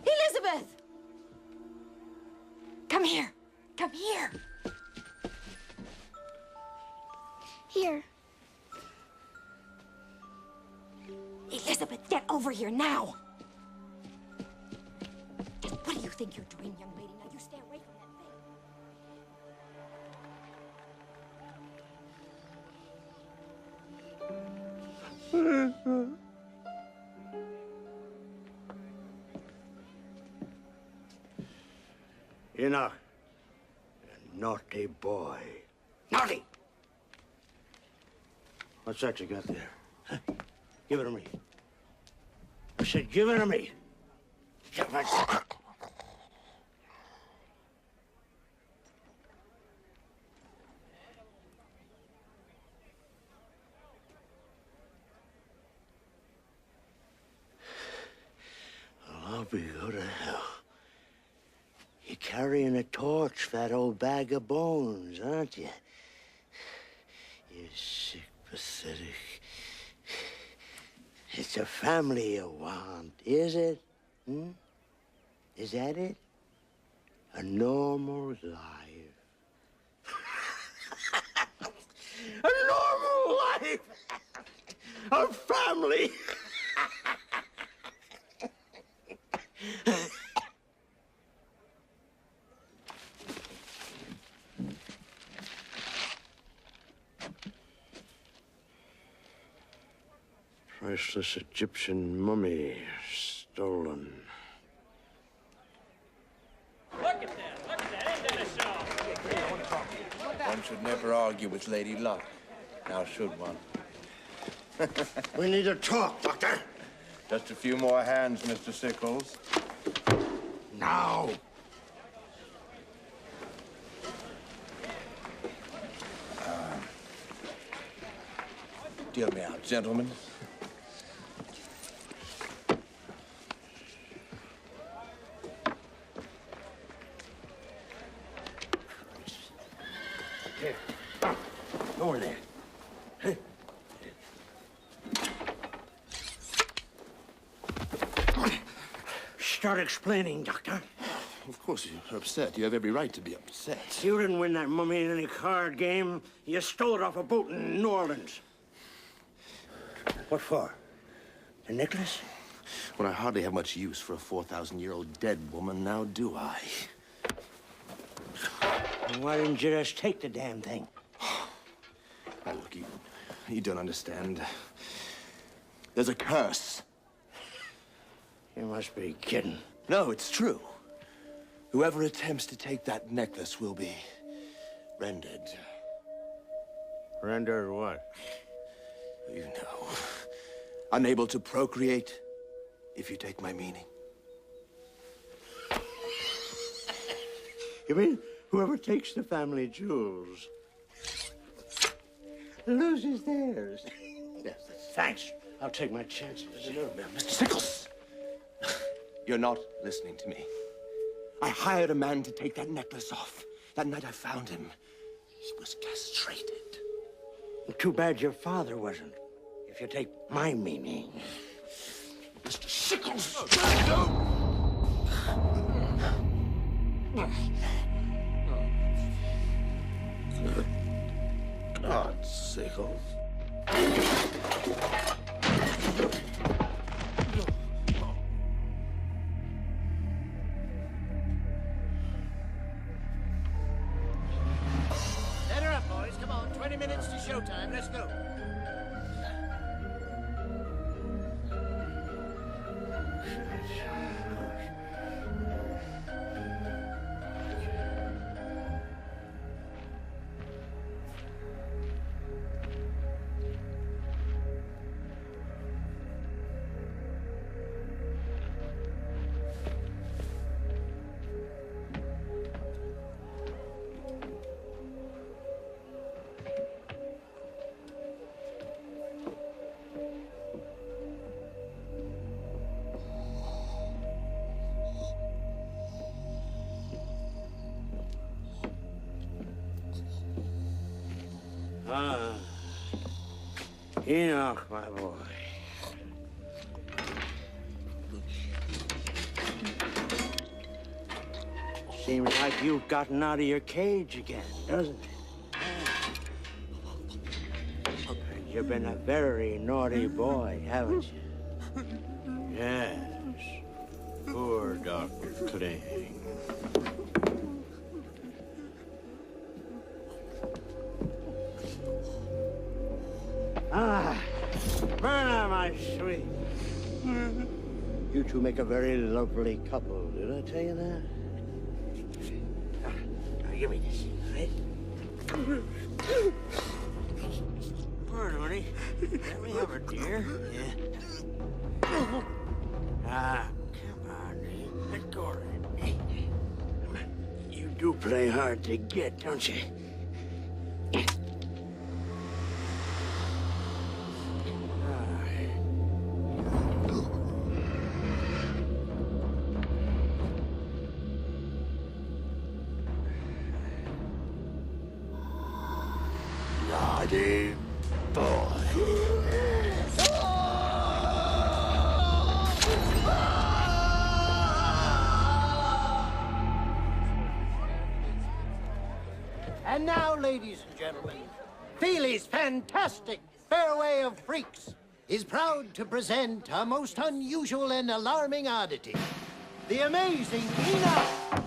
Elizabeth! Come here. Come here. Here. Elizabeth, get over here now. What do you think you're doing, young lady? Now you stay away from that thing. You're not a naughty boy. Naughty! What's that you got there? Huh? Give it to me. I said, give it to me. Give it. Well, I'll be go to hell. You're carrying a torch for that old bag of bones, aren't you? You sick, pathetic. It's a family you want, is it? Hmm? Is that it? A normal life. A normal life! A family! Priceless Egyptian mummy stolen. Look at that, isn't that a show? One should never argue with Lady Luck. Now should one? We need to talk, Doctor. Just a few more hands, Mr. Sickles. Now. Deal me out, gentlemen. Here. Over there. Hey. Start explaining, Doctor. Of course you're upset. You have every right to be upset. You didn't win that mummy in any card game. You stole it off a boat in New Orleans. What for? The necklace? Well, I hardly have much use for a 4,000-year-old dead woman, now do I? Why didn't you just take the damn thing? Now, look, you don't understand. There's a curse. You must be kidding. No, it's true. Whoever attempts to take that necklace will be rendered. Rendered what? You know. Unable to procreate, if you take my meaning. You mean whoever takes the family jewels loses theirs? Yes, thanks. I'll take my chances. No, Mr. Sickles! You're not listening to me. I hired a man to take that necklace off. That night I found him, he was castrated. Too bad your father wasn't, if you take my meaning. Mr. Sickles! Good God, Sickles. Set her up, boys. Come on, 20 minutes to showtime. Let's go. Enoch, my boy. Seems like you've gotten out of your cage again, doesn't it? You've been a very naughty boy, haven't you? Yes. Poor Dr. Kling. Myrna, my sweet. You two make a very lovely couple. Did I tell you that? Now, give me this, all right? Myrna, honey. Let me have a dear. Yeah. Come on, honey. Let go of it. You do play hard to get, don't you? Naughty boy. And now, ladies and gentlemen, Feely's fantastic Fairway of Freaks is proud to present a most unusual and alarming oddity. The amazing Enoch,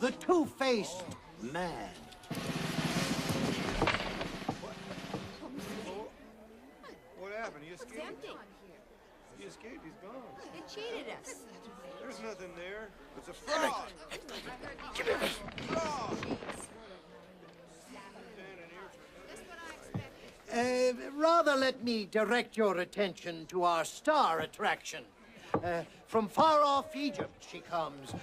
the two-faced man. What happened? He escaped? It's empty. He escaped. He's gone. They cheated us. There's nothing there. It's a fraud. Rather let me direct your attention to our star attraction. From far off Egypt she comes,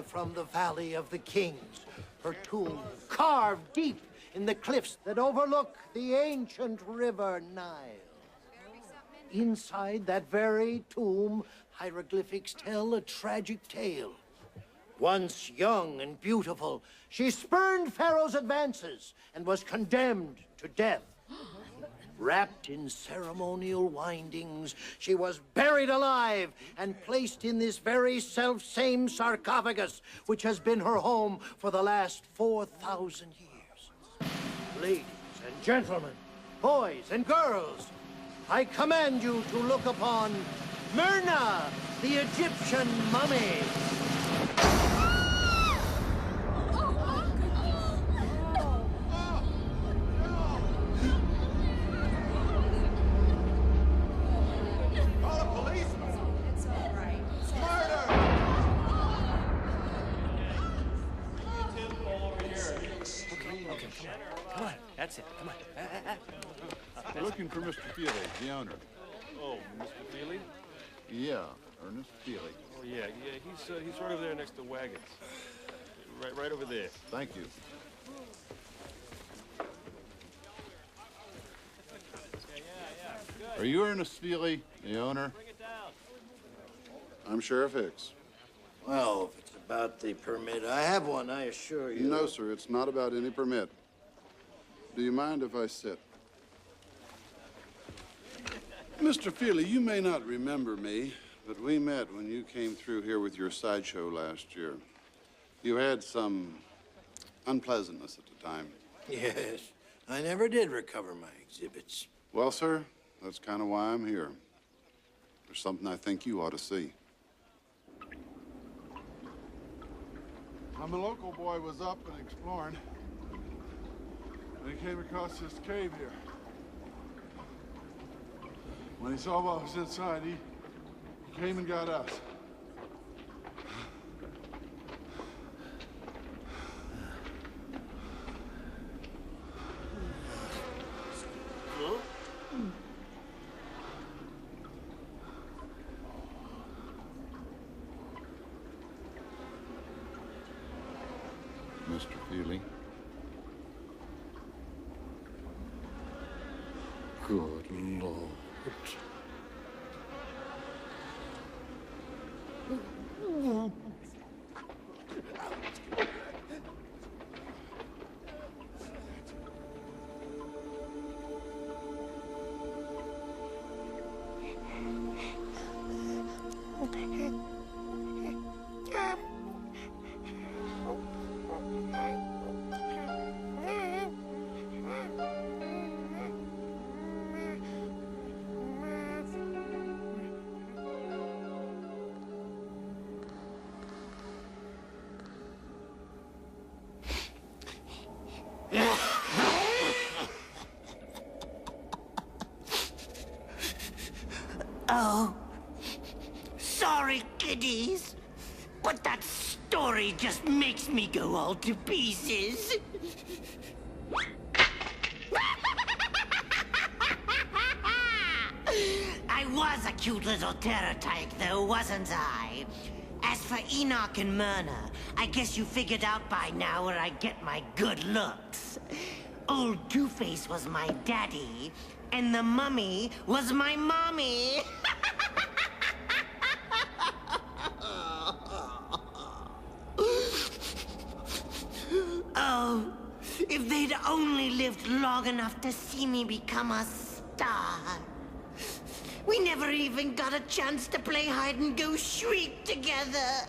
from the Valley of the Kings. Her tomb carved deep in the cliffs that overlook the ancient river Nile. Inside that very tomb, hieroglyphics tell a tragic tale. Once young and beautiful, she spurned Pharaoh's advances and was condemned to death. Wrapped in ceremonial windings, she was buried alive and placed in this very self-same sarcophagus, which has been her home for the last 4,000 years. Ladies and gentlemen, boys and girls, I command you to look upon Myrna, the Egyptian mummy. That's it. Come on. We're looking for Mr. Feely, the owner. Oh, Mr. Feely? Yeah, Ernest Feely. Oh, yeah. He's right over there next to wagons. Right over there. Thank you. Are you Ernest Feely, the owner? Bring it down. I'm Sheriff Hicks. Well, if it's about the permit, I have one, I assure you. No, sir, it's not about any permit. Do you mind if I sit? Mr. Feely, you may not remember me, but we met when you came through here with your sideshow last year. You had some unpleasantness at the time. Yes, I never did recover my exhibits. Well, sir, that's kind of why I'm here. There's something I think you ought to see. A local boy was up and exploring, and he came across this cave here. When he saw what was inside, he came and got us. Mr. Feely. Good Lord. Oh, sorry, kiddies, but that story just makes me go all to pieces. I was a cute little terror tyke, though, wasn't I? As for Enoch and Myrna, I guess you figured out by now where I get my good looks. Old Two-Face was my daddy, and the mummy was my mommy. Oh, if they'd only lived long enough to see me become a star. We never even got a chance to play hide and go shriek together.